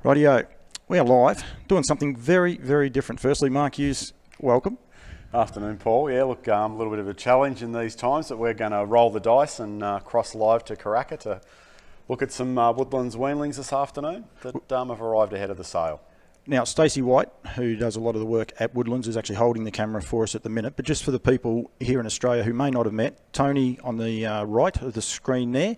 Rightio, we are live, doing something very, very different. Firstly, Mark Hughes, welcome. Afternoon, Paul. Yeah, look, a little bit of a challenge in these times that we're going to roll the dice and cross live to Karaka to look at some Woodlands weanlings this afternoon that have arrived ahead of the sale. Now, Stacey White, who does a lot of the work at Woodlands, is actually holding the camera for us at the minute. But just for the people here in Australia who may not have met, Tony on the right of the screen there,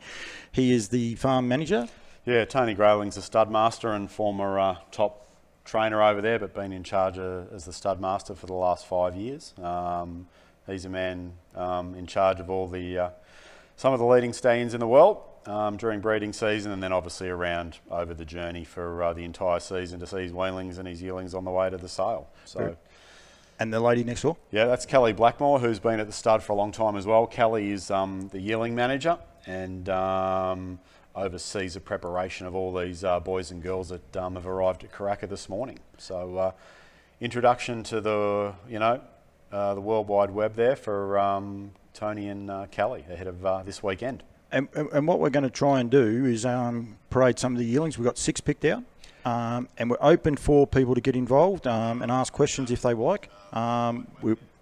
he is the farm manager. Yeah, Tony Grayling's a stud master and former top trainer over there, but been in charge as the stud master for the last 5 years. He's a man in charge of all the some of the leading stallions in the world during breeding season, and then obviously around over the journey for the entire season to see his weanlings and his yearlings on the way to the sale. So. And the lady next door? Yeah, that's Kelly Blackmore, who's been at the stud for a long time as well. Kelly is the yearling manager and oversees the preparation of all these boys and girls that have arrived at Karaka this morning. So introduction to the the World Wide Web there for Tony and Kelly ahead of this weekend. And what we're going to try and do is parade some of the yearlings. We've got 6 picked out, and we're open for people to get involved and ask questions if they like.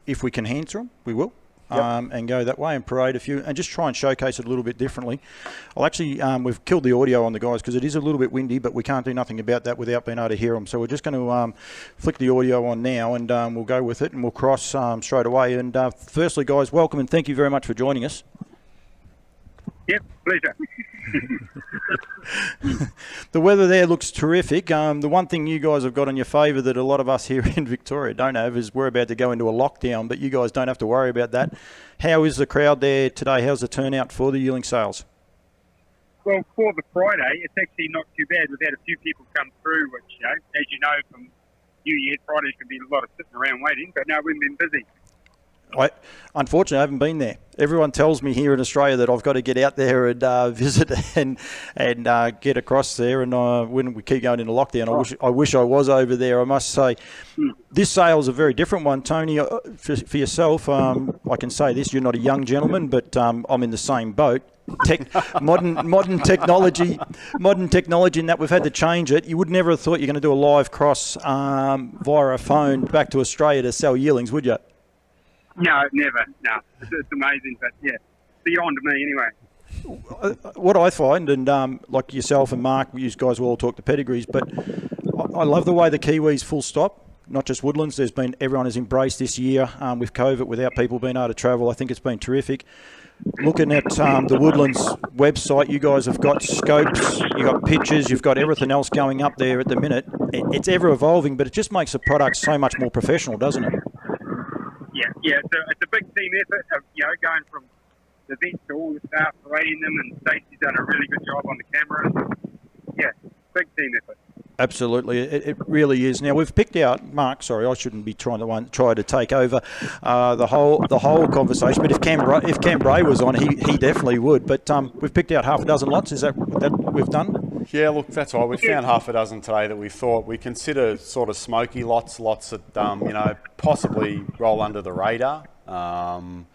If we can answer them, we will. Yep. And go that way and parade a few and just try and showcase it a little bit differently. I'll actually, we've killed the audio on the guys because it is a little bit windy, but we can't do nothing about that without being able to hear them. So we're just going to flick the audio on now and we'll go with it and we'll cross straight away. And firstly, guys, welcome and thank you very much for joining us. Yep, pleasure. The weather there looks terrific. The one thing you guys have got in your favour that a lot of us here in Victoria don't have is we're about to go into a lockdown, but you guys don't have to worry about that. How is the crowd there today? How's the turnout for the yearling sales? Well, for the Friday, it's actually not too bad. We've had a few people come through, which, as you know, from New Year's, Fridays can be a lot of sitting around waiting, but no, we've been busy. Unfortunately, I haven't been there. Everyone tells me here in Australia that I've got to get out there and visit and get across there. And when we keep going into lockdown, I wish I was over there. I must say, this sale is a very different one, Tony. For yourself, I can say this: you're not a young gentleman, but I'm in the same boat. Modern technology in that we've had to change it. You would never have thought you're going to do a live cross via a phone back to Australia to sell yearlings, would you? No, never. No, it's amazing, but yeah, beyond me anyway. What I find, and like yourself and Mark, you guys will all talk to pedigrees, but I love the way the Kiwis full stop, not just Woodlands. Everyone has embraced this year with COVID without people being able to travel. I think it's been terrific. Looking at the Woodlands website, you guys have got scopes, you've got pictures, you've got everything else going up there at the minute. It's ever evolving, but it just makes the product so much more professional, doesn't it? Yeah, it's a big team effort of, going from the vets to all the staff parading them, and Stacey's done a really good job on the camera. Yeah, big team effort. Absolutely, it really is. Now we've picked out, Mark. Sorry, I shouldn't be try to take over the whole conversation. But if Cam Bray was on, he definitely would. But we've picked out half a dozen lots. Is that we've done? Yeah, look, that's right. We found half a dozen today that we thought we consider sort of smoky lots that possibly roll under the radar. That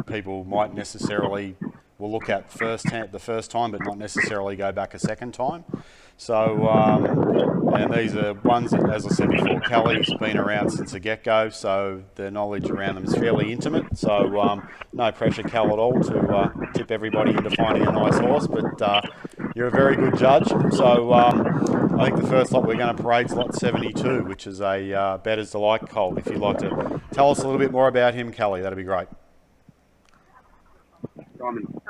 people might necessarily will look at the first time, but not necessarily go back a second time. So, and these are ones that, as I said before, Kelly's been around since the get-go, so the knowledge around them is fairly intimate. So, no pressure, Cal, at all to tip everybody into finding a nice horse, but you're a very good judge. So, I think the first lot we're going to parade is lot 72, which is a Better's Delight colt. If you'd like to tell us a little bit more about him, Kelly, that'd be great. Diamond.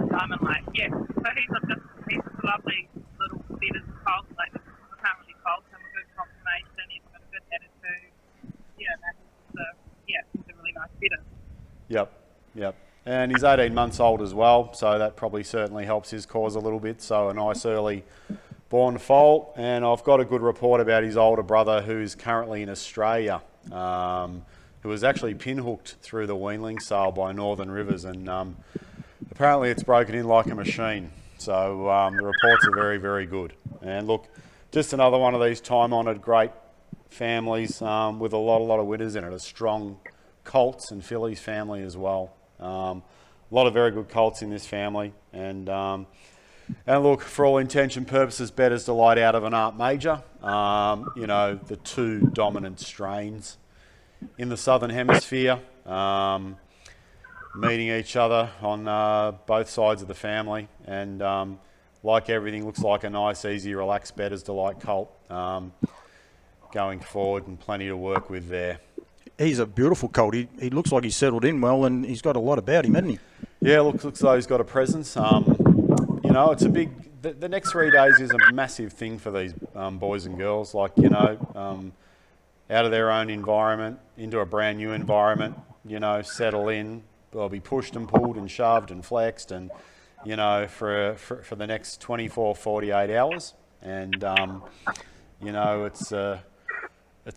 Diamond Light, yeah. So he's a lovely little bit of colt, like can't really colt him, a good confirmation, he's got a good attitude. He's a really nice bitter. Yep. And he's 18 months old as well, so that probably certainly helps his cause a little bit. So a nice early born foal. And I've got a good report about his older brother who's currently in Australia, who was actually pinhooked through the weanling sale by Northern Rivers, and apparently it's broken in like a machine. So the reports are very, very good. And look, just another one of these time-honoured great families with a lot of winners in it. A strong colts and fillies family as well. A lot of very good colts in this family. And And look, for all intention purposes, Bettor's Delight out of an Art Major. You know, the two dominant strains in the Southern Hemisphere, meeting each other on both sides of the family. And like everything, looks like a nice, easy, relaxed Bettor's Delight colt going forward, and plenty to work with there. He's a beautiful colt. He looks like he's settled in well, and he's got a lot about him, hasn't he? Yeah, looks though he's got a presence. You know, it's a big... The next 3 days is a massive thing for these boys and girls. Like, you know, out of their own environment into a brand new environment, you know, settle in. They'll be pushed and pulled and shoved and flexed, and, you know, for the next 24, 48 hours. And, you know, it's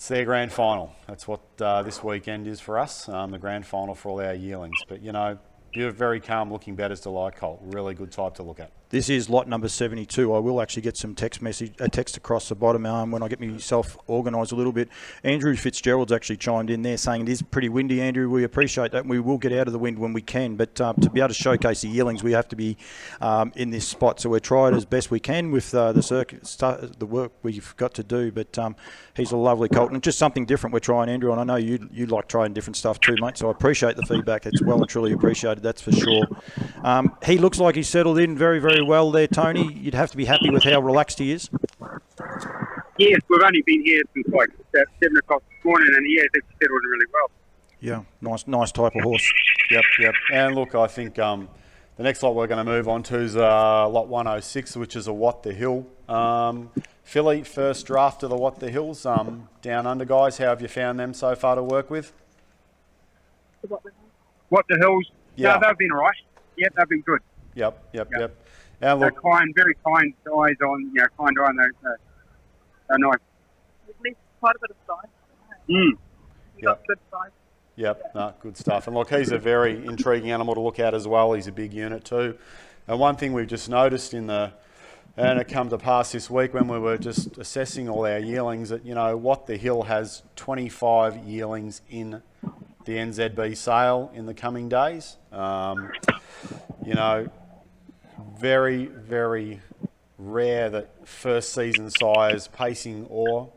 their grand final. That's what this weekend is for us, the grand final for all our yearlings. But, you know, you're a very calm looking Bettor's Delight colt. Really good type to look at. This is lot number 72. I will actually get some text across the bottom when I get myself organised a little bit. Andrew Fitzgerald's actually chimed in there saying it is pretty windy, Andrew. We appreciate that. We will get out of the wind when we can, but to be able to showcase the yearlings, we have to be in this spot. So we're trying as best we can with the circuit, the work we've got to do. But he's a lovely colt, and just something different we're trying, Andrew. And I know you like trying different stuff too, mate. So I appreciate the feedback. It's well and truly appreciated, that's for sure. He looks like he's settled in very, very well there, Tony. You'd have to be happy with how relaxed he is. Yes, we've only been here since like 7 o'clock this morning, and yeah, they've settled in really well. Yeah, nice type of horse. Yep. And look, I think the next lot we're going to move on to is lot 106, which is a What the Hill filly. First draft of the What the Hills. Down under, guys. How have you found them so far to work with? What the Hills? Yeah. No, they've been all right. Yeah, they've been good. Yep. And They're look, kind, very kind eyes on, you know, kind eye on those. They're nice. There's quite a bit of size. Mm. You've got good size. Yep, no, good stuff. And look, he's a very intriguing animal to look at as well. He's a big unit too. And one thing we've just noticed and it come to pass this week when we were just assessing all our yearlings, that, you know, What the Hill has 25 yearlings in the NZB sale in the coming days. You know, very, very rare that first season sires pacing or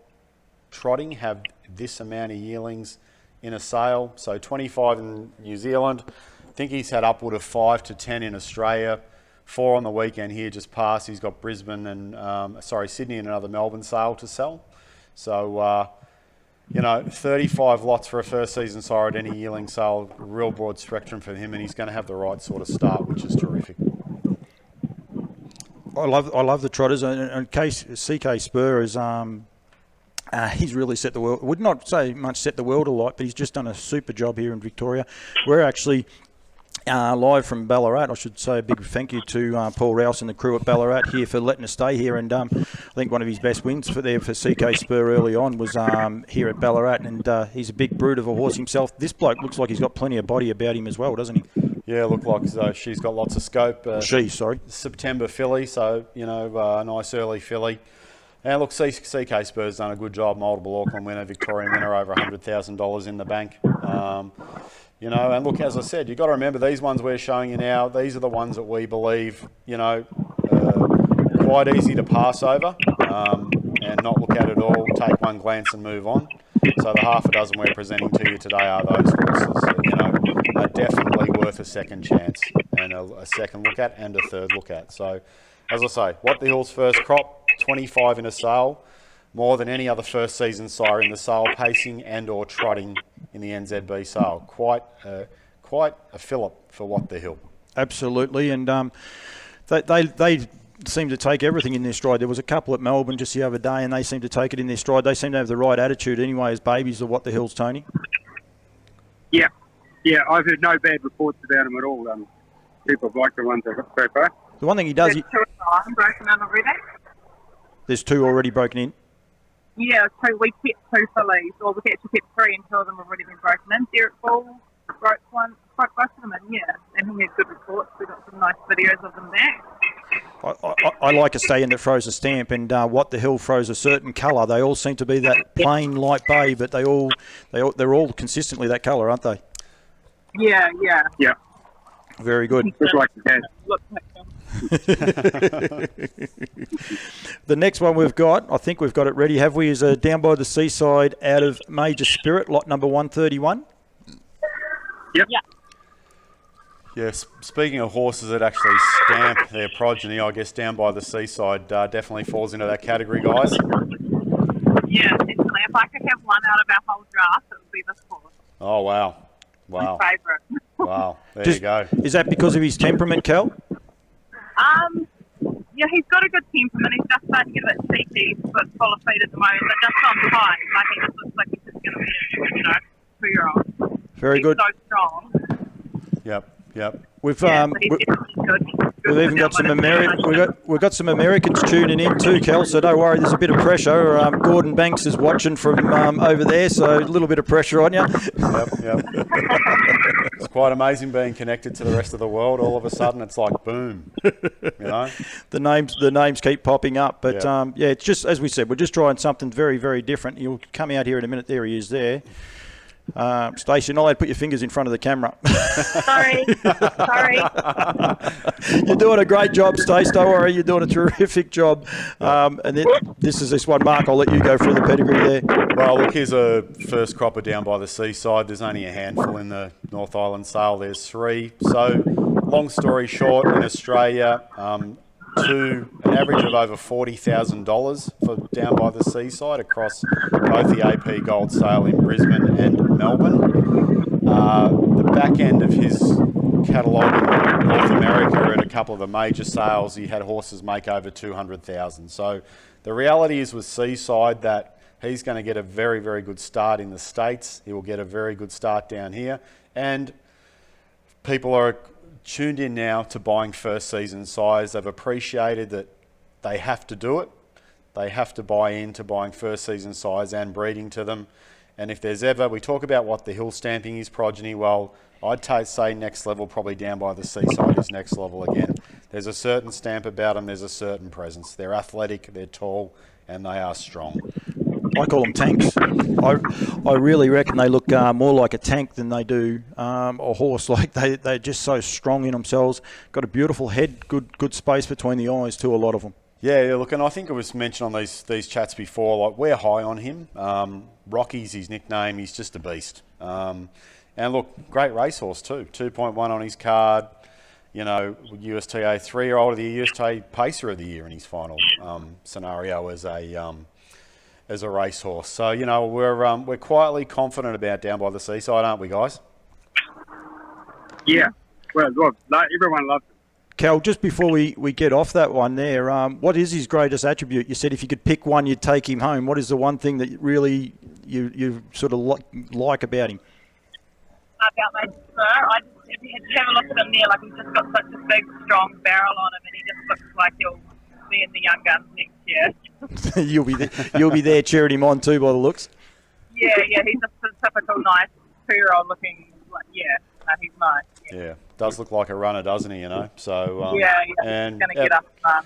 trotting have this amount of yearlings in a sale. So 25 in New Zealand. I think he's had upward of 5 to 10 in Australia. 4 on the weekend here just past. He's got Brisbane and Sydney and another Melbourne sale to sell. So you know, 35 lots for a first season sire at any yearling sale, real broad spectrum for him, and he's going to have the right sort of start, which is terrific. I love the trotters, and CK Spur is he's really set the world. Would not say much set the world alight, but he's just done a super job here in Victoria. We're actually live from Ballarat. I should say a big thank you to Paul Rouse and the crew at Ballarat here for letting us stay here. And I think one of his best wins for CK Spur early on was here at Ballarat. And he's a big brute of a horse himself. This bloke looks like he's got plenty of body about him as well, doesn't he? Yeah, look like she's got lots of scope. September filly, so, you know, a nice early filly. And look, CK Spur's done a good job. Multiple Auckland winner, Victorian winner, over $100,000 in the bank. You know, and look, as I said, you've got to remember these ones we're showing you now, these are the ones that we believe, you know, quite easy to pass over and not look at it all, take one glance and move on. So the half a dozen we're presenting to you today are those horses that, you know, are definitely worth a second chance and a second look at and a third look at. So, as I say, What the Hill's first crop, 25 in a sale, more than any other first season sire in the sale, pacing and or trotting in the NZB sale. Quite a fillip for What the Hill. Absolutely, and they seem to take everything in their stride. There was a couple at Melbourne just the other day, and they seem to take it in their stride. They seem to have the right attitude anyway as babies of What the Hills, Tony. Yeah, I've heard no bad reports about them at all. People have liked the ones I've got so far. The one thing he does... There's 2 broken in already. There's 2 already broken in? Yeah, so we kept 2 fillies, or we actually kept 3 and 2 of them have already been broken in. Derek Ball broke one, quite both of them in, yeah. And he had good reports. We got some nice videos of them back. I like a stay-in that throws a stamp, and What the Hill throws a certain colour. They all seem to be that plain light bay, but they're all consistently that colour, aren't they? Yeah. Very good. Looks like the dad. The next one we've got, I think we've got it ready, have we, is Down by the Seaside out of Major Spirit, lot number 131. Yep. Yeah. Yes, speaking of horses that actually stamp their progeny, I guess Down by the Seaside definitely falls into that category, guys. Yeah, definitely. If I could have one out of our whole draft, it would be this horse. Oh, wow. Wow. My favourite. Wow. There you go. Is that because of his temperament, Cal? Yeah, he's got a good temperament. He's just starting to get a bit cheeky, but full of feet at the moment, but just on time. Like, he just looks like he's just going to be a, 2-year-old. Very he's good. So strong. Yep. We've Yeah, so he's definitely good. we've even got some we've got some Americans tuning in too, Cal. So don't worry, there's a bit of pressure. Gordon Banks is watching from over there, so a little bit of pressure on you. Yep. It's quite amazing being connected to the rest of the world. All of a sudden, it's like boom. The names keep popping up, but it's just as we said, we're just trying something very, very different. You'll come out here in a minute. There he is. There. Stacey, not allowed to put your fingers in front of the camera. Sorry. You're doing a great job, Stacey. Don't worry, you're doing a terrific job. And then this one, Mark. I'll let you go through the pedigree there. Well, look, here's a first cropper Down by the Seaside. There's only a handful in the North Island sale. There's 3. So, long story short, in Australia, to an average of over $40,000 for Down by the Seaside across both the AP Gold sale in Brisbane and Melbourne. The back end of his catalogue in North America at a couple of the major sales, he had horses make over $200,000. So the reality is with Seaside that he's going to get a very, very good start in the States. He will get a very good start down here. And people are tuned in now to buying first season size. They've appreciated that they have to do it. They have to buy into buying first season size and breeding to them. And if there's ever, we talk about what the hill stamping is progeny, well, I'd say next level, probably Down by the Seaside is next level again. There's a certain stamp about them, there's a certain presence. They're athletic, they're tall, and they are strong. I call them tanks. I really reckon they look more like a tank than they do a horse. Like they're just so strong in themselves. Got a beautiful head, good space between the eyes too, a lot of them. Yeah, look, and I think it was mentioned on these chats before, like we're high on him. Rocky's his nickname, he's just a beast. And look, great racehorse too, 2.1 on his card. USTA 3-year-old of the year, USTA Pacer of the year in his final scenario as a racehorse. So, we're quietly confident about Down by the Seaside, aren't we, guys? Yeah. Well, everyone loves it. Cal, just before we get off that one there, what is his greatest attribute? You said if you could pick one, you'd take him home. What is the one thing that really you sort of like about him? About my spur, if you have a look at him there, like he's just got such a big, strong barrel on him, and he just looks like he'll be in the Young Guns next year. You'll be there cheering him on too, by the looks. Yeah, he's just a typical nice 2-year-old looking. He's nice. Yeah, does look like a runner, doesn't he? So and he's going to get up and run.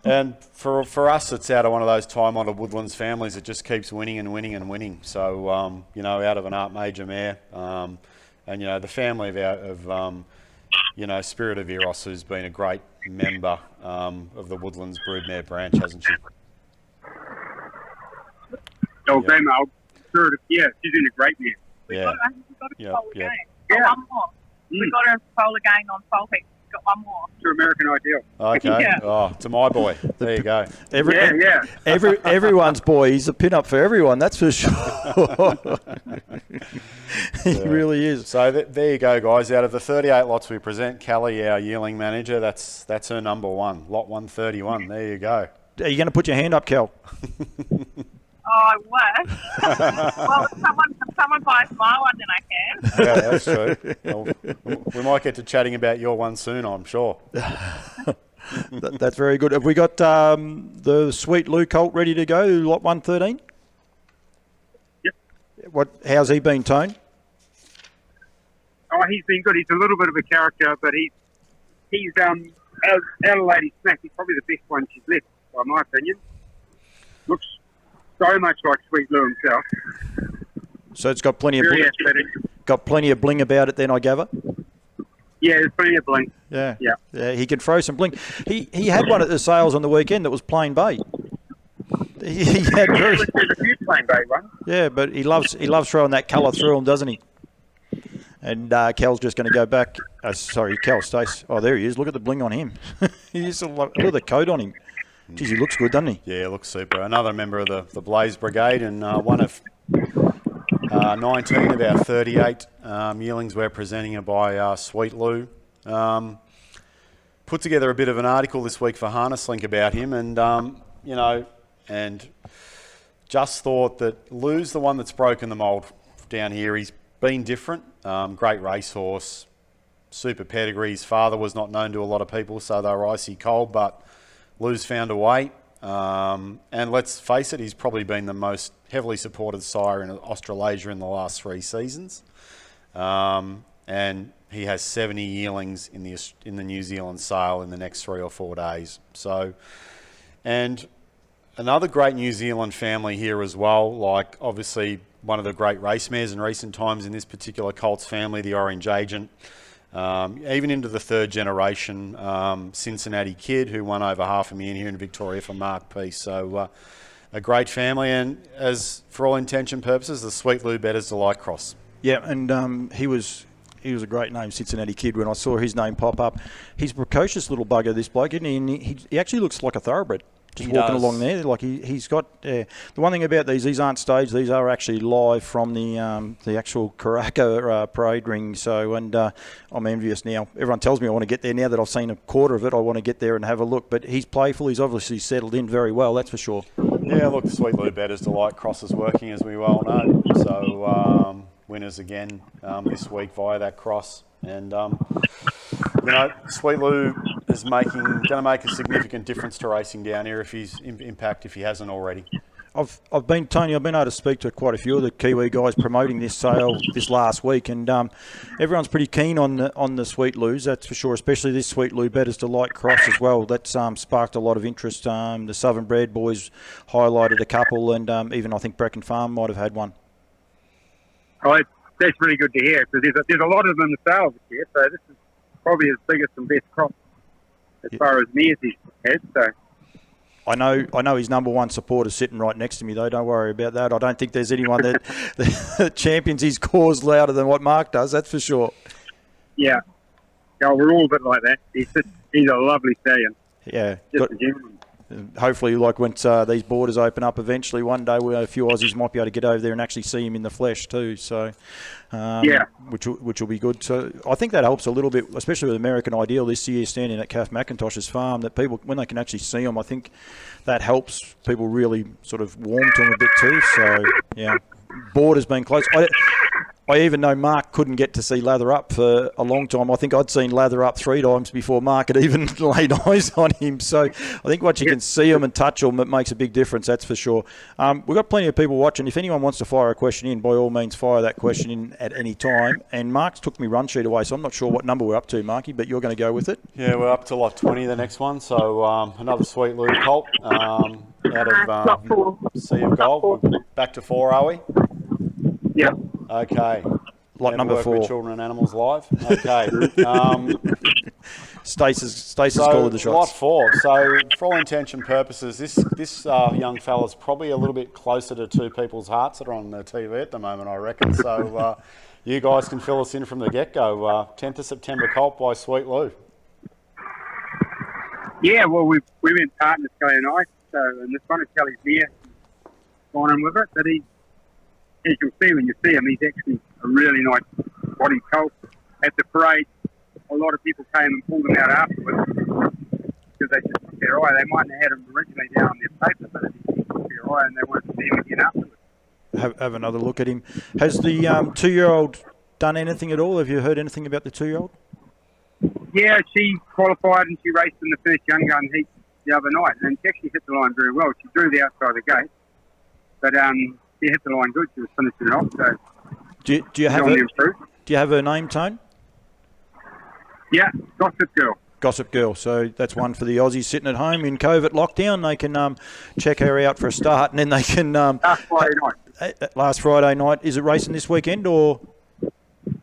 And for us, it's out of one of those time-honoured Woodlands families that just keeps winning and winning and winning. So out of an Art Major mare, and the family of Spirit of Eros, who's been a great member of the Woodlands broodmare branch, hasn't she? Female. Yeah, she's in a great mare. We've got to foal again. Yeah. One more. We've got to foal again on foal heat. We've got one more. To American Ideal. Okay. Yeah. Oh, to my boy. There you go. Everyone's boy. He's a pin-up for everyone, that's for sure. He really is. So there you go, guys. Out of the 38 lots we present, Callie, our yearling manager, that's her number one. Lot 131. There you go. Are you going to put your hand up, Cal? Oh, I wish. Well, if someone buys my one, then I can. Yeah, that's true. Well, we might get to chatting about your one soon, I'm sure. That's very good. Have we got the Sweet Lou colt ready to go, lot 113? Yep. How's he been, Tone? Oh, he's been good. He's a little bit of a character, but he's out of Lady Smack, he's probably the best one she's left, by my opinion. Looks so much like Sweet Lou himself. So it's got plenty of Very athletic. got plenty of bling about it then, I gather? Yeah, there's plenty of blink. Yeah. Yeah. Yeah, he can throw some blink. He had one at the sales on the weekend that was plain bait. He had very, There's a few plain bait ones. yeah, but he loves throwing that colour through him, doesn't he? And Cal's just going to go back. Sorry, Cal, Stace. Oh, there he is. Look at the bling on him. Look at the coat on him. Geez, he looks good, doesn't he? Yeah, looks super. Another member of the Blaze Brigade, and one of 19 of our 38 yearlings we're presenting are by Sweet Lou. Put together a bit of an article this week for Harness Link about him, and and just thought that Lou's the one that's broken the mould down here. He's been different. Great racehorse, super pedigree. His father was not known to a lot of people, so they were icy cold, but Lou's found a way. And let's face it, he's probably been the most heavily supported sire in Australasia in the last 3 seasons. And he has 70 yearlings in the New Zealand sale in the next 3 or 4 days. So, and another great New Zealand family here as well, like obviously one of the great race mares in recent times in this particular Colts family, the Orange Agent. Even into the 3rd generation, Cincinnati Kid, who won over $500,000 here in Victoria for Mark Peace. So a great family, and as for all intention purposes, the Sweet Lou Bettor's Delight Cross. Yeah, and he was a great name, Cincinnati Kid. When I saw his name pop up, he's a precocious little bugger, this bloke, isn't he? And he actually looks like a thoroughbred. Just He walking does. along there, like he's got. The one thing about these aren't staged; these are actually live from the actual Karaka parade ring. So, and I'm envious now. Everyone tells me I want to get there now that I've seen a quarter of it. I want to get there and have a look. But he's playful. He's obviously settled in very well. That's for sure. Yeah, look, the Sweet Lou Bettor's Delight Cross is working, as we well know. So winners again this week via that cross, and Sweet Lou is going to make a significant difference to racing down here if he hasn't already. I've been able to speak to quite a few of the Kiwi guys promoting this sale this last week, and everyone's pretty keen on the Sweet Lou's, that's for sure. Especially this Sweet Lou Bettor's Delight Cross as well. That's sparked a lot of interest. The Southern Bred boys highlighted a couple, and even I think Bracken Farm might have had one. Oh, that's really good to hear, because there's a lot of them in the sales this year, so this is probably his biggest and best crop as far as mares he's had. So I know his number one supporter's sitting right next to me, though. Don't worry about that. I don't think there's anyone that champions his cause louder than what Mark does, that's for sure. yeah, we're all a bit like that. He's a lovely stallion. Yeah. Just a gentleman. Hopefully, like once these borders open up eventually, one day a few Aussies might be able to get over there and actually see him in the flesh too. So, which will be good. So I think that helps a little bit, especially with American Ideal this year standing at Kath McIntosh's farm. That people, when they can actually see him, I think that helps people really sort of warm to him a bit too. So yeah, borders being close. I even know Mark couldn't get to see Lather Up for a long time. I think I'd seen Lather Up 3 times before Mark had even laid eyes on him. So I think once you can see him and touch him, it makes a big difference, that's for sure. We've got plenty of people watching. If anyone wants to fire a question in, by all means, fire that question in at any time. And Mark's took me run sheet away, so I'm not sure what number we're up to, Marky, but you're going to go with it. Yeah, we're up to lot 20, the next one. So another Sweet Lou Colt out of Sea of Gold. We're back to 4, are we? Yeah. Okay. Lot number 4. With Children and Animals Live. Okay. Stace's calling the shots. Lot 4. So for all intention purposes, this young fella's probably a little bit closer to 2 people's hearts that are on the TV at the moment, I reckon. So you guys can fill us in from the get-go. 10th of September Colt by Sweet Lou. Yeah, well, we went partners, Kelly and I. So, and this one is Kelly's mare, gone in with it. But as you'll see when you see him, he's actually a really nice body colt. At the parade, a lot of people came and pulled him out afterwards because they just took their eye. They mightn't have had him originally down on their paper, but they took their eye and they wanted to see him again afterwards. Have another look at him. Has the 2-year-old done anything at all? Have you heard anything about the 2-year-old? Yeah, she qualified and she raced in the first young gun heat the other night, and she actually hit the line very well. She drew the outside of the gate, but she hit the line good. She was finishing it off. So do you have her name, Tone? Yeah, Gossip Girl. Gossip Girl. So that's one for the Aussies sitting at home in COVID lockdown. They can check her out for a start, and then they can last Friday night. Last Friday night. Is it racing this weekend or?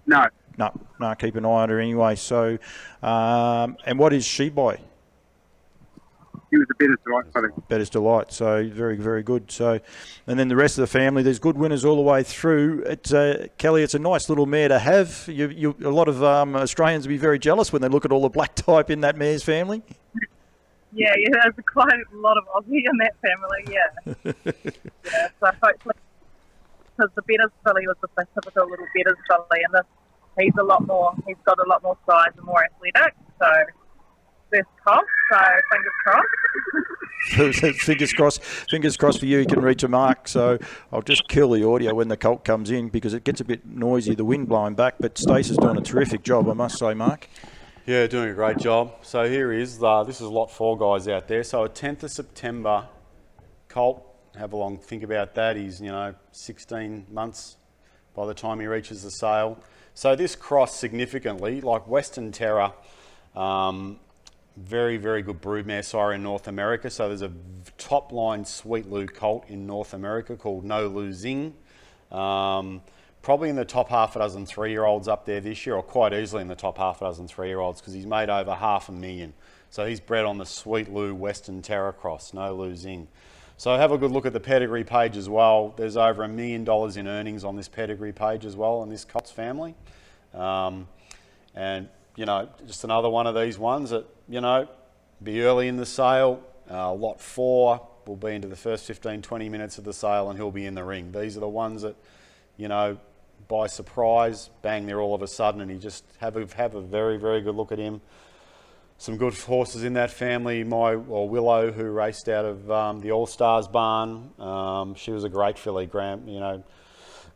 No, no, keep an eye on her anyway. So, and what is she by? He was a bit of delight, buddy. Better's Delight. So very, very good. So, and then the rest of the family, there's good winners all the way through. It's Kelly. It's a nice little mare to have. A lot of Australians will be very jealous when they look at all the black type in that mare's family. Yeah, there's quite a lot of Aussie in that family, yeah. Yeah, so hopefully, because the Betters filly was the typical little Betters filly, and he's got a lot more size and more athletic, so first cost, so fingers crossed. Fingers crossed for you, he can reach a mark. So I'll just kill the audio when the colt comes in because it gets a bit noisy, the wind blowing back, but Stace has done a terrific job, I must say, Mark. Yeah, doing a great job. So here is, this is lot 4 guys out there. So a 10th of September colt, have a long think about that. He's, 16 months by the time he reaches the sale. So this crossed significantly, like Western Terror, very, very good broodmare sire in North America. So there's a top line Sweet Lou colt in North America called No Losing. Probably in the top half a dozen 3-year-olds up there this year, or quite easily in the top half a dozen 3-year-olds, because he's made over $500,000. So he's bred on the Sweet Lou Western Terror cross, No Losing. So have a good look at the pedigree page as well. There's over $1 million in earnings on this pedigree page as well in this Cots family. And, just another one of these ones that, be early in the sale. Lot 4 will be into the first 15, 20 minutes of the sale and he'll be in the ring. These are the ones that, by surprise, bang, they're all of a sudden, and you just have a very, very good look at him. Some good horses in that family. Willow, who raced out of the All-Stars barn. She was a great filly,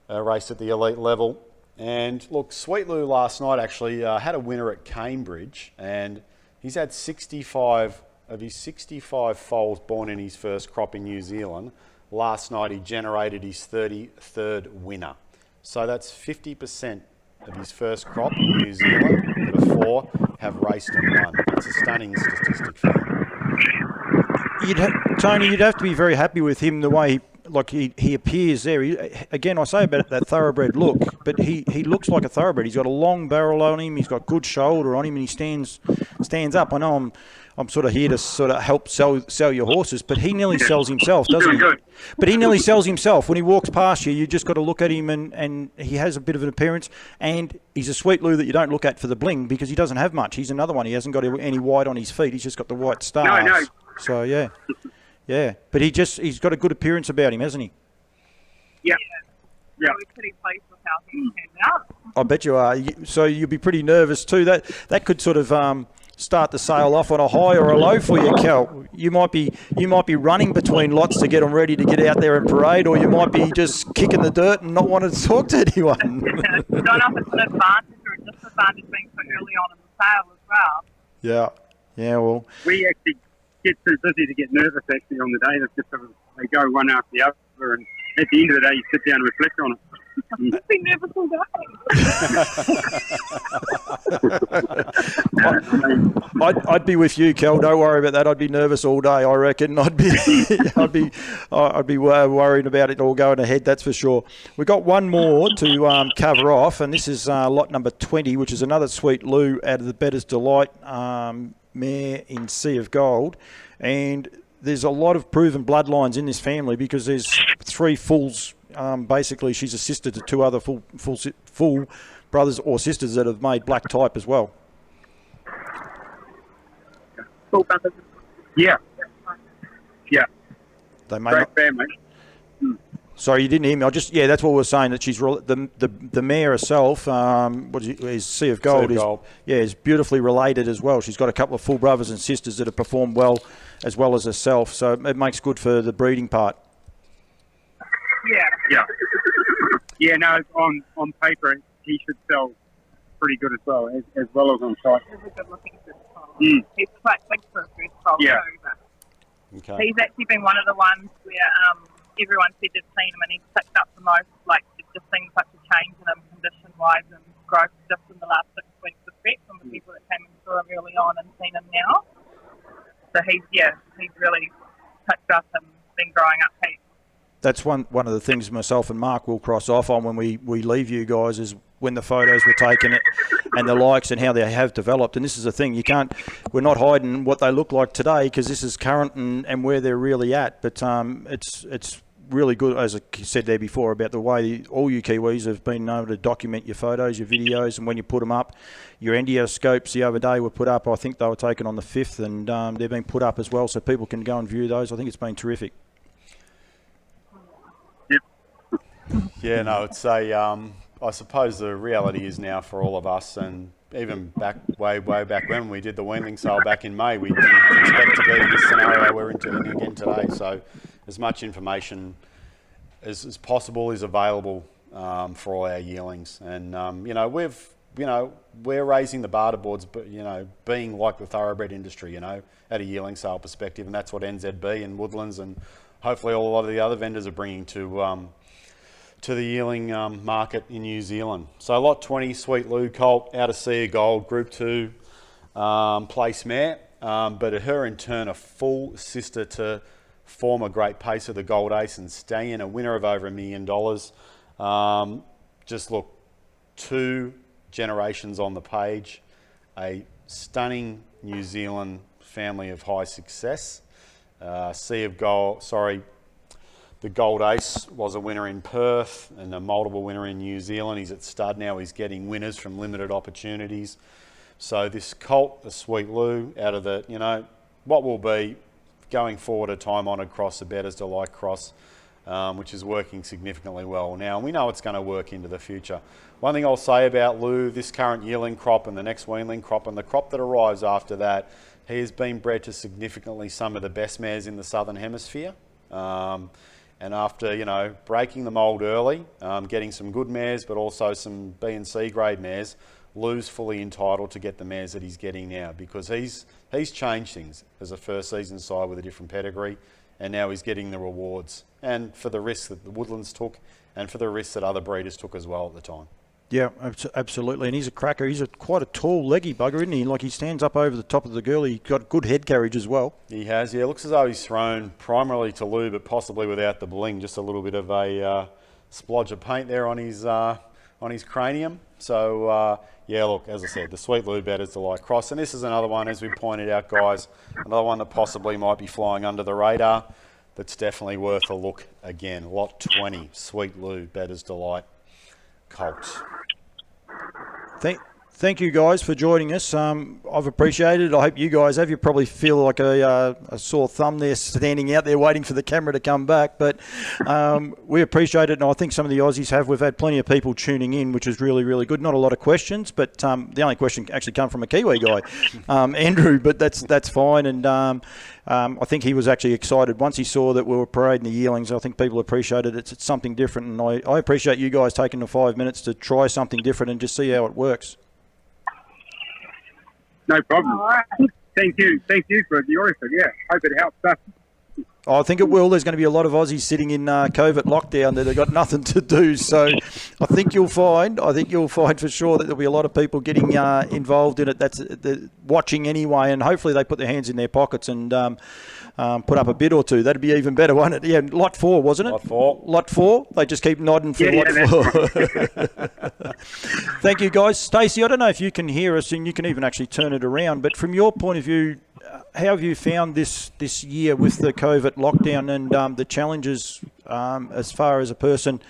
raced at the elite level. And look, Sweet Lou last night actually had a winner at Cambridge, and he's had 65 of his 65 foals born in his first crop in New Zealand. Last night he generated his 33rd winner. So that's 50% of his first crop in New Zealand. The 4 have raced and won. That's a stunning statistic for him. Tony, you'd have to be very happy with him the way he appears there. Again, I say about that thoroughbred look, but he looks like a thoroughbred. He's got a long barrel on him. He's got good shoulder on him, and he stands up. I know I'm sort of here to sort of help sell your horses, but he nearly sells himself, doesn't he? Good. But he nearly sells himself. When he walks past you, you just got to look at him, and he has a bit of an appearance, and he's a Sweet Lou that you don't look at for the bling because he doesn't have much. He's another one. He hasn't got any white on his feet. He's just got the white stars. No. So, yeah. Yeah. But he's got a good appearance about him, hasn't he? Yeah. We're pretty pleased with how things turned out. I bet you are. So you'll be pretty nervous too. That could sort of start the sale off on a high or a low for you, Cal. You might be running between lots to get them ready to get out there and parade, or you might be just kicking the dirt and not wanting to talk to anyone. I don't know if it's an advantage or a disadvantage being so early on in the sale as well. Yeah. Well, We actually get too busy to get nervous actually on the day. It's just they go one after the other, and at the end of the day, you sit down and reflect on it. I've been nervous all day. I'd be with you, Kel. Don't worry about that. I'd be nervous all day. I reckon. I'd be worrying about it all going ahead. That's for sure. We've got one more to cover off, and this is lot number 20, which is another Sweet Lou out of the Better's Delight mare in Sea of Gold, and there's a lot of proven bloodlines in this family because there's 3 fulls. Basically, she's a sister to 2 other full brothers or sisters that have made black type as well. Full brothers. Yeah. They may Great not, family. sorry, you didn't hear me. That's what we were saying. That she's the mare herself. Is Sea of Gold? Is beautifully related as well. She's got a couple of full brothers and sisters that have performed well as herself. So it makes good for the breeding part. Yeah, no, on paper, he should sell pretty good as well as on site. He's a good looking first foal. He's quite big for a first foal Yeah. too, but he's actually been one of the ones where everyone said they've seen him and he's picked up the most, like just seeing such a change in him condition-wise and growth just in the last 6 weeks of prep from the people that came and saw him early on and seen him now. So he's really picked up and been growing up heaps. That's one of the things myself and Mark will cross off on when we leave you guys is when the photos were taken and the likes and how they have developed. And this is the thing, we're not hiding what they look like today because this is current and where they're really at. But it's really good, as I said there before, about the way all you Kiwis have been able to document your photos, your videos, and when you put them up. Your endioscopes the other day were put up. I think they were taken on the 5th, and they've been put up as well, so people can go and view those. I think it's been terrific. Yeah, no, it's I suppose the reality is now for all of us, and even way back when we did the Yearling sale back in May, we didn't expect to be in this scenario we're in again today. So as much information as possible is available for all our yearlings. And, we're raising the barter boards, but, being like the thoroughbred industry, at a yearling sale perspective. And that's what NZB and Woodlands and hopefully a lot of the other vendors are bringing to the yearling market in New Zealand. So lot 20, Sweet Lou Colt, out of Sea of Gold, Group 2 place mare, but her in turn a full sister to former great pacer, the Gold Ace and Stallion, a winner of over $1 million. Just look, 2 generations on the page, a stunning New Zealand family of high success. Sea of Gold, the Gold Ace was a winner in Perth and a multiple winner in New Zealand. He's at stud now. He's getting winners from limited opportunities. So this Colt, the Sweet Lou, out of the, what will be going forward a time-honoured cross, the Bettor's Delight cross, which is working significantly well now. And we know it's going to work into the future. One thing I'll say about Lou, this current yearling crop and the next weanling crop and the crop that arrives after that, he has been bred to significantly some of the best mares in the Southern Hemisphere. And after, breaking the mould early, getting some good mares, but also some B and C grade mares, Lou's fully entitled to get the mares that he's getting now because he's changed things as a first season side with a different pedigree, and now he's getting the rewards and for the risks that the Woodlands took and for the risks that other breeders took as well at the time. Yeah, absolutely. And he's a cracker. He's quite a tall, leggy bugger, isn't he? Like he stands up over the top of the girl. He's got good head carriage as well. He has, yeah. Looks as though he's thrown primarily to Lou, but possibly without the bling. Just a little bit of a splodge of paint there on his cranium. So, yeah, look, as I said, the Sweet Lou Bettor's Delight cross. And this is another one, as we pointed out, guys, another one that possibly might be flying under the radar. That's definitely worth a look again. Lot 20, Sweet Lou Bettor's Delight Colt. Thank you guys for joining us. I've appreciated it. I hope you guys have. You probably feel like a sore thumb there standing out there waiting for the camera to come back. But we appreciate it, and I think some of the Aussies have. We've had plenty of people tuning in, which is really, really good. Not a lot of questions, but the only question actually come from a Kiwi guy, Andrew, but that's fine. And I think he was actually excited once he saw that we were parading the yearlings. I think people appreciated it. It's something different, and I appreciate you guys taking the 5 minutes to try something different and just see how it works. No problem. All right. Thank you for the effort. Yeah, hope it helps us. I think it will. There's going to be a lot of Aussies sitting in COVID lockdown that they've got nothing to do. So I think you'll find for sure that there'll be a lot of people getting involved in it. That's watching anyway, and hopefully they put their hands in their pockets and put up a bid or two. That'd be even better, wouldn't it? Yeah, lot 4, wasn't it? Lot 4. They just keep nodding for lot 4. Thank you, guys. Stacey, I don't know if you can hear us, and you can even actually turn it around. But from your point of view, how have you found this year with the COVID lockdown and the challenges as far as a person?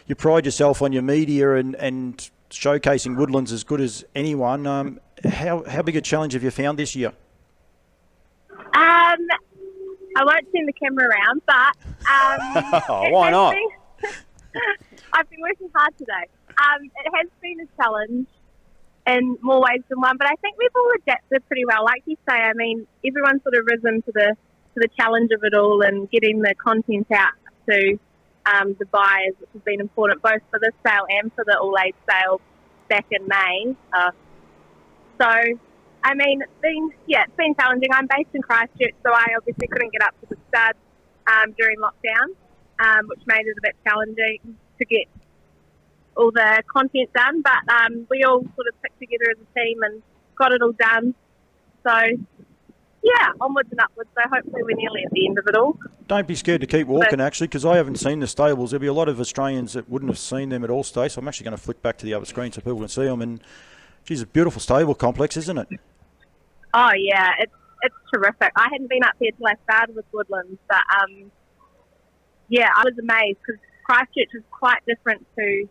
You pride yourself on your media and showcasing Woodlands as good as anyone. How big a challenge have you found this year? I won't turn the camera around, but why not? I've been working hard today. It has been a challenge in more ways than one, but I think we've all adapted pretty well. Like you say, I mean, everyone's sort of risen to the challenge of it all and getting the content out to the buyers, which has been important both for this sale and for the all-age sale back in May. So, I mean, it's been challenging. I'm based in Christchurch, so I obviously couldn't get up to the stud during lockdown, which made it a bit challenging to get all the content done, but we all sort of picked together as a team and got it all done. So yeah, onwards and upwards. So hopefully we're nearly at the end of it all. Don't be scared to keep walking, actually, because I haven't seen the stables. There'll be a lot of Australians that wouldn't have seen them at all, Stace. I'm actually going to flick back to the other screen so people can see them. And, geez, a beautiful stable complex, isn't it? Oh yeah, it's terrific. I hadn't been up there till I started with Woodlands, but yeah, I was amazed because Christchurch is quite different to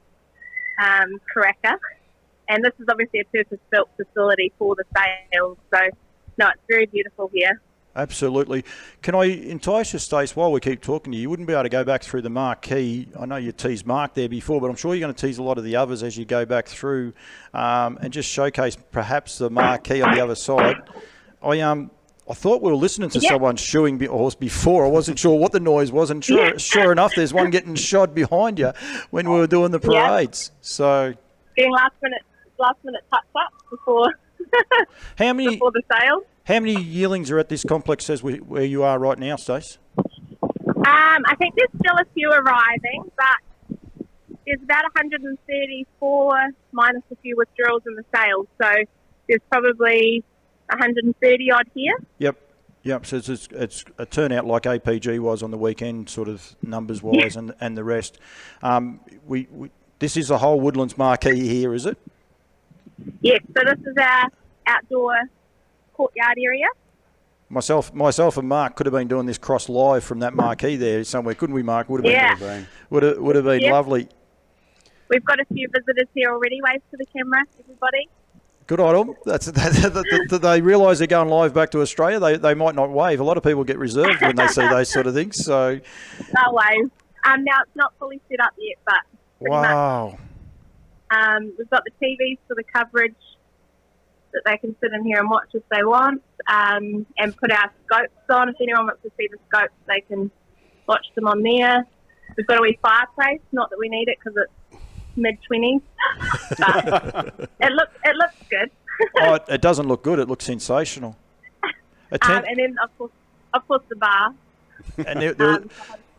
Karaka, and this is obviously a purpose-built facility for the sales. So, no, it's very beautiful here. Absolutely. Can I entice you, Stace, while we keep talking to you? You wouldn't be able to go back through the marquee. I know you teased Mark there before, but I'm sure you're going to tease a lot of the others as you go back through and just showcase perhaps the marquee on the other side. I thought we were listening to someone shoeing a horse before. I wasn't sure what the noise was, and sure enough, there's one getting shod behind you when we were doing the parades. So Getting last minute touch-ups before before the sale. How many yearlings are at this complex as where you are right now, Stace? I think there's still a few arriving, but there's about 134 minus a few withdrawals in the sales. So there's probably 130 odd here. Yep. So it's a turnout like APG was on the weekend, sort of numbers wise, and the rest. This is the whole Woodlands marquee here, is it? Yes. So this is our outdoor courtyard area. Myself and Mark could have been doing this cross live from that marquee there somewhere, couldn't we, Mark? Would have been lovely. We've got a few visitors here already. Wave to the camera, everybody. Good on them. They realise they're going live back to Australia. They might not wave. A lot of people get reserved when they see those sort of things. So they'll wave. Now it's not fully set up yet, but wow. Much. We've got the TVs for the coverage that they can sit in here and watch if they want, and put our scopes on. If anyone wants to see the scopes, they can watch them on there. We've got a wee fireplace, not that we need it because it's mid-20s, but it looks good. Oh, it doesn't look good. It looks sensational. And then, of course, the bar. And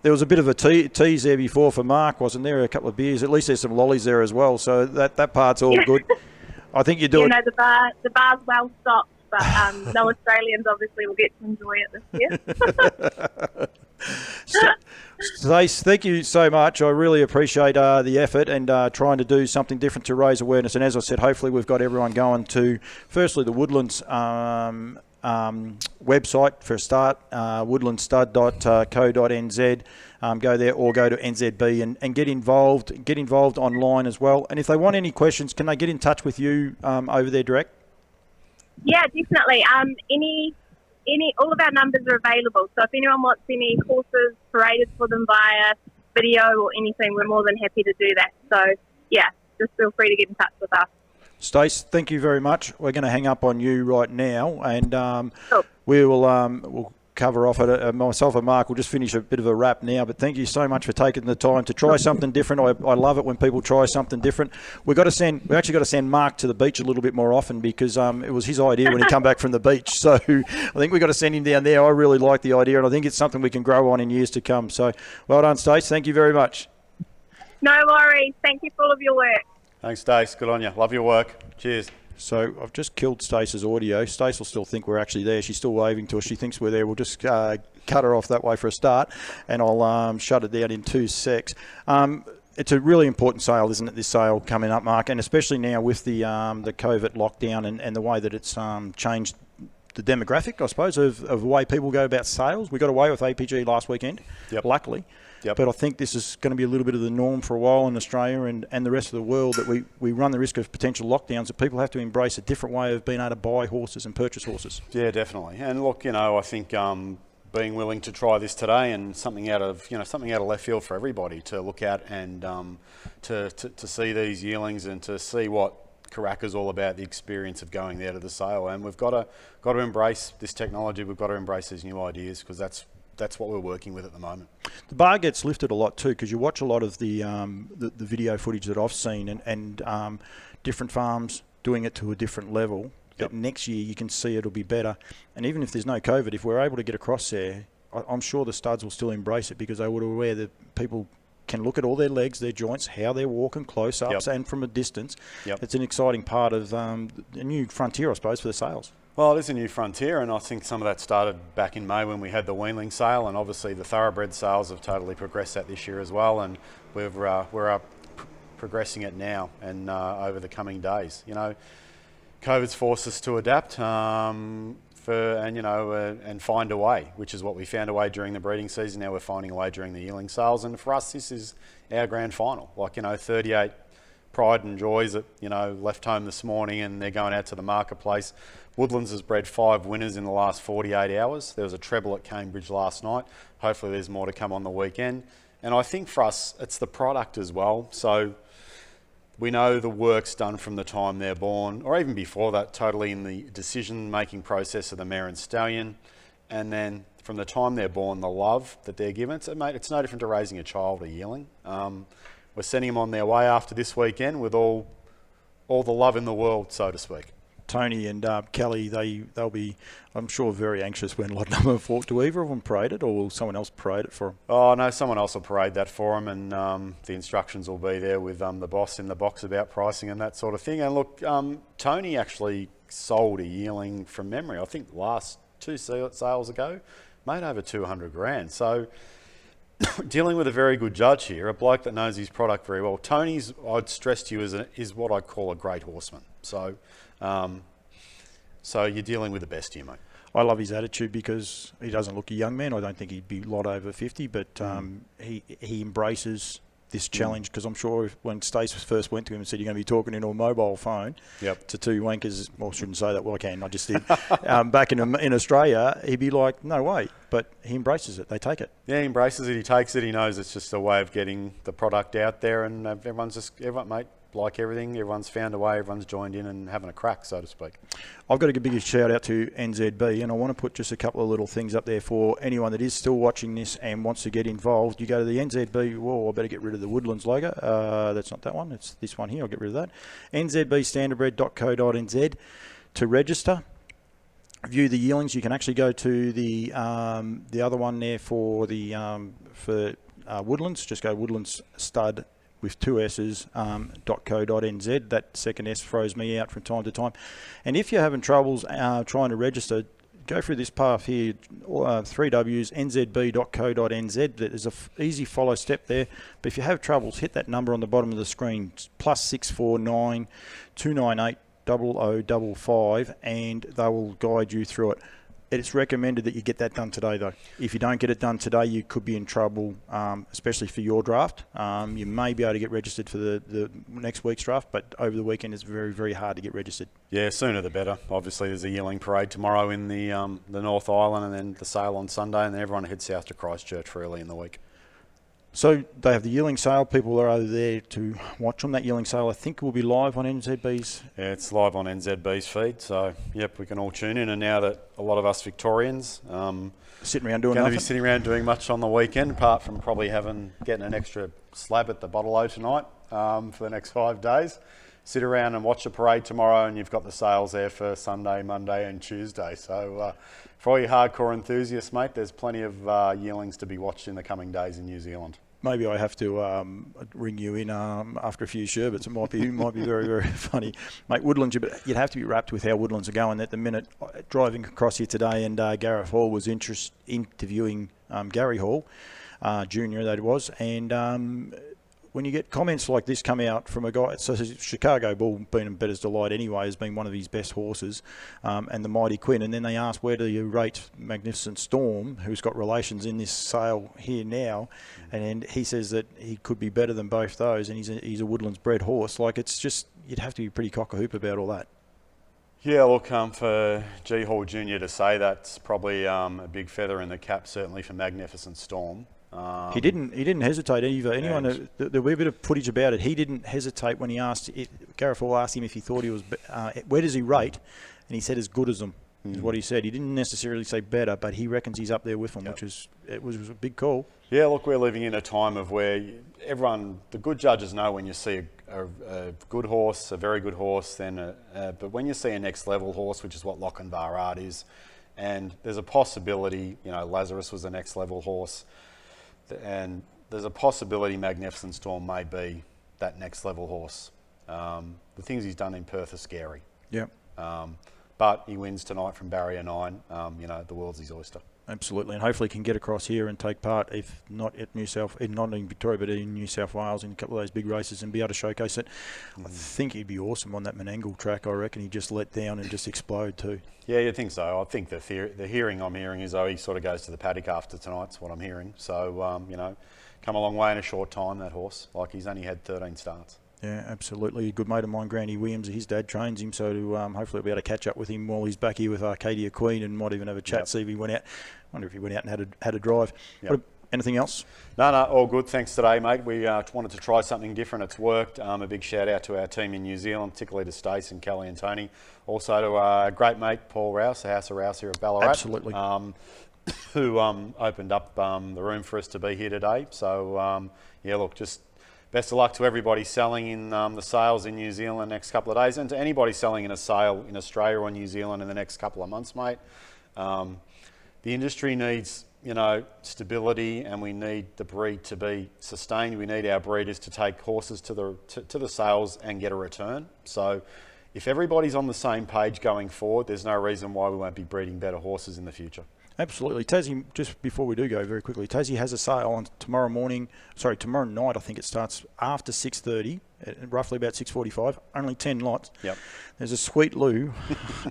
there was a bit of a tease there before for Mark, wasn't there? A couple of beers. At least there's some lollies there as well, so that part's all good. I think you do it. The bar's well stocked, but no Australians obviously will get to enjoy it this year. Stace, thank you so much. I really appreciate the effort and trying to do something different to raise awareness. And as I said, hopefully we've got everyone going to, firstly, the Woodlands website for a start, woodlandstud.co.nz. Go there or go to NZB and get involved online as well. And if they want any questions, can they get in touch with you over there direct? Yeah, definitely. All of our numbers are available. So if anyone wants any courses paraded for them via video or anything, we're more than happy to do that. So yeah, just feel free to get in touch with us. Stace, thank you very much. We're going to hang up on you right now, and Cool. we'll cover off it. Myself and Mark will just finish a bit of a wrap now, but thank you so much for taking the time to try something different. I love it when people try something different. We actually got to send Mark to the beach a little bit more often because it was his idea when he come back from the beach. So I think we've got to send him down there. I really like the idea, and I think it's something we can grow on in years to come. So well done, Stace. Thank you very much. No worries. Thank you for all of your work. Thanks, Stace. Good on you. Love your work. Cheers. So I've just killed Stace's audio. Stace will still think we're actually there. She's still waving to us. She thinks we're there. We'll just cut her off that way for a start, and I'll shut it down in 2 secs. It's a really important sale, isn't it, this sale coming up, Mark? And especially now with the COVID lockdown and the way that it's changed the demographic, I suppose, of the way people go about sales. We got away with APG last weekend, luckily. Yep. But I think this is going to be a little bit of the norm for a while in Australia and the rest of the world, that we run the risk of potential lockdowns, that people have to embrace a different way of being able to buy horses and purchase horses. Yeah, definitely. And look, I think being willing to try this today and something out of left field for everybody to look at and to see these yearlings and to see what Karaka's all about, the experience of going there to the sale. And we've got to embrace this technology. We've got to embrace these new ideas because that's what we're working with at the moment. The bar gets lifted a lot too, because you watch a lot of the video footage that I've seen and different farms doing it to a different level. Yep. Next year you can see it'll be better. And even if there's no COVID, if we're able to get across there, I'm sure the studs will still embrace it, because they would aware that people can look at all their legs, their joints, how they're walking, close-ups and from a distance. Yep. It's an exciting part of a new frontier, I suppose, for the sales. Well, it is a new frontier, and I think some of that started back in May when we had the weanling sale, and obviously the thoroughbred sales have totally progressed that this year as well, and we're up progressing it now and over the coming days. You know, COVID's forced us to adapt and find a way, which is what we found a way during the breeding season. Now we're finding a way during the yearling sales, and for us, this is our grand final. 38 pride and joys that left home this morning, and they're going out to the marketplace. Woodlands has bred 5 winners in the last 48 hours. There was a treble at Cambridge last night. Hopefully there's more to come on the weekend. And I think for us, it's the product as well. So we know the work's done from the time they're born, or even before that, totally in the decision-making process of the mare and stallion. And then from the time they're born, the love that they're given. It's no different to raising a child, a yearling. We're sending them on their way after this weekend with all the love in the world, so to speak. Tony and Kelly, they'll be, I'm sure, very anxious when lot number 4. Do either of them parade it, or will someone else parade it for them? Oh, no, someone else will parade that for them, and the instructions will be there with the boss in the box about pricing and that sort of thing. And look, Tony actually sold a yearling from memory, I think last 2 sales ago, made over 200 grand. So dealing with a very good judge here, a bloke that knows his product very well. Tony's, I'd stress to you, is what I call a great horseman. So you're dealing with the best here, mate. I love his attitude because he doesn't look a young man. I don't think he'd be a lot over 50, but he embraces this challenge, because I'm sure when Stace first went to him and said, you're going to be talking into a mobile phone to 2 wankers, well, I shouldn't say that, well, I can, I just did, back in Australia, he'd be like, no way. But he embraces it. They take it. Yeah, he embraces it. He takes it. He knows it's just a way of getting the product out there, and everyone, mate, like everything, everyone's found a way, everyone's joined in and having a crack, so to speak. I've got to give a big shout out to NZB, and I want to put just a couple of little things up there for anyone that is still watching this and wants to get involved. You go to the NZB, whoa, I better get rid of the Woodlands logo. That's not that one, it's this one here. I'll get rid of that. nzbstandardbred.co.nz to register. View the yearlings. You can actually go to the other one there for the Woodlands. Just go Woodlands Stud with 2 S's, .co.nz. That second S throws me out from time to time. And if you're having troubles trying to register, go through this path here, 3 W's, nzb.co.nz. There's an easy follow step there. But if you have troubles, hit that number on the bottom of the screen, +649 298 0055, and they will guide you through it. It's recommended that you get that done today, though. If you don't get it done today, you could be in trouble, especially for your draft. You may be able to get registered for the next week's draft, but over the weekend it's very, very hard to get registered. Yeah, sooner the better. Obviously, there's a Yearling Parade tomorrow in the North Island, and then the sale on Sunday, and then everyone heads south to Christchurch for early in the week. So they have the yearling sale. People are over there to watch them. That yearling sale, I think, will be live on NZB's. Yeah, it's live on NZB's feed. So, yep, we can all tune in. And now that a lot of us Victorians sitting around doing going nothing. to be sitting around doing much on the weekend, apart from probably getting an extra slab at the Bottle-O tonight for the next 5 days. Sit around and watch the parade tomorrow, and you've got the sales there for Sunday, Monday and Tuesday. So for all you hardcore enthusiasts, mate, there's plenty of yearlings to be watched in the coming days in New Zealand. Maybe I have to ring you in after a few sherbets. It might be very, very funny. Mate, Woodlands, you'd have to be wrapped with how Woodlands are going at the minute. Driving across here today, and Gareth Hall was interviewing Gary Hall, Junior that it was, and when you get comments like this come out from a guy, so Chicago Bull, being in Bettor's Delight anyway, has been one of his best horses, and the Mighty Quinn. And then they ask, where do you rate Magnificent Storm, who's got relations in this sale here now? And he says that he could be better than both those, and he's a Woodlands bred horse. Like, it's just, you'd have to be pretty cock-a-hoop about all that. Yeah, look, for G Hall Jr. to say that's probably a big feather in the cap, certainly for Magnificent Storm. He didn't hesitate either. Anyone, there'll be a bit of footage about it. He didn't hesitate when he asked. Gareth Hall asked him if he thought he was. Where does he rate? And he said as good as them. Is what he said. He didn't necessarily say better, but he reckons he's up there with them, which was a big call. Yeah, look, we're living in a time of where everyone, the good judges know when you see a good horse, a very good horse, but when you see a next level horse, which is what Lochinvar Art is, and there's a possibility, Lazarus was a next level horse. And there's a possibility Magnificent Storm may be that next level horse. The things he's done in Perth are scary. Yeah. but he wins tonight from barrier 9. The world's his oyster. Absolutely, and hopefully can get across here and take part, if not at not in Victoria, but in New South Wales in a couple of those big races and be able to showcase it. I think he'd be awesome on that Menangle track. I reckon he'd just let down and just explode too. Yeah, you think so. I think the hearing I'm hearing is, he sort of goes to the paddock after tonight's what I'm hearing. So, come a long way in a short time, that horse. Like, he's only had 13 starts. Yeah, absolutely. A good mate of mine, Granny Williams, his dad trains him, so hopefully we'll be able to catch up with him while he's back here with Arcadia Queen and might even have a chat, see if he went out. I wonder if he went out and had a drive. Yep. Anything else? No, all good. Thanks today, mate. We wanted to try something different. It's worked. A big shout out to our team in New Zealand, particularly to Stace and Kelly and Tony. Also to our great mate, Paul Rouse, the House of Rouse here at Ballarat. Absolutely. Who opened up the room for us to be here today. So, just best of luck to everybody selling in the sales in New Zealand the next couple of days, and to anybody selling in a sale in Australia or New Zealand in the next couple of months, mate. The industry needs, stability, and we need the breed to be sustained. We need our breeders to take horses to the sales and get a return. So if everybody's on the same page going forward, there's no reason why we won't be breeding better horses in the future. Absolutely. Tassie, just before we do go very quickly, Tassie has a sale on tomorrow night. I think it starts after 6:30, roughly about 6:45. Only 10 lots. Yep. There's a sweet Lou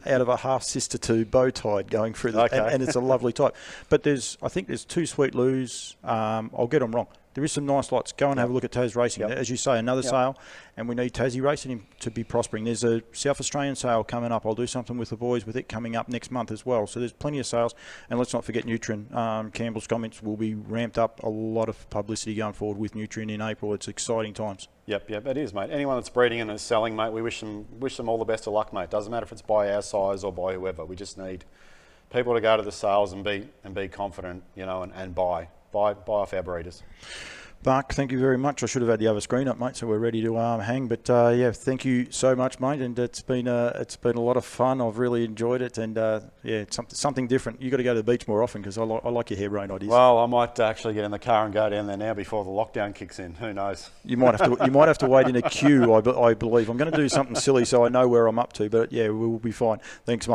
out of a half sister to bow tied going through the, and it's a lovely type. But I think there's 2 sweet Lou's. I'll get them wrong. There is some nice lots. Go and have a look at Tas Racing. As you say, another sale, and we need Tassie Racing to be prospering. There's a South Australian sale coming up. I'll do something with the boys with it coming up next month as well. So there's plenty of sales. And let's not forget Nutrien. Campbell's comments will be ramped up. A lot of publicity going forward with Nutrien in April. It's exciting times. Yep, it is, mate. Anyone that's breeding and is selling, mate, we wish them all the best of luck, mate. Doesn't matter if it's by our size or by whoever. We just need people to go to the sales and be confident, and buy off our breeders. Mark, thank you very much. I should have had the other screen up, mate, so we're ready to hang. But thank you so much, mate. And it's been a lot of fun. I've really enjoyed it, and it's something different. You got to go to the beach more often because I like your harebrained ideas. Well, I might actually get in the car and go down there now before the lockdown kicks in. Who knows? You might have to wait in a queue. I believe I'm going to do something silly so I know where I'm up to. But we'll be fine. Thanks, mate.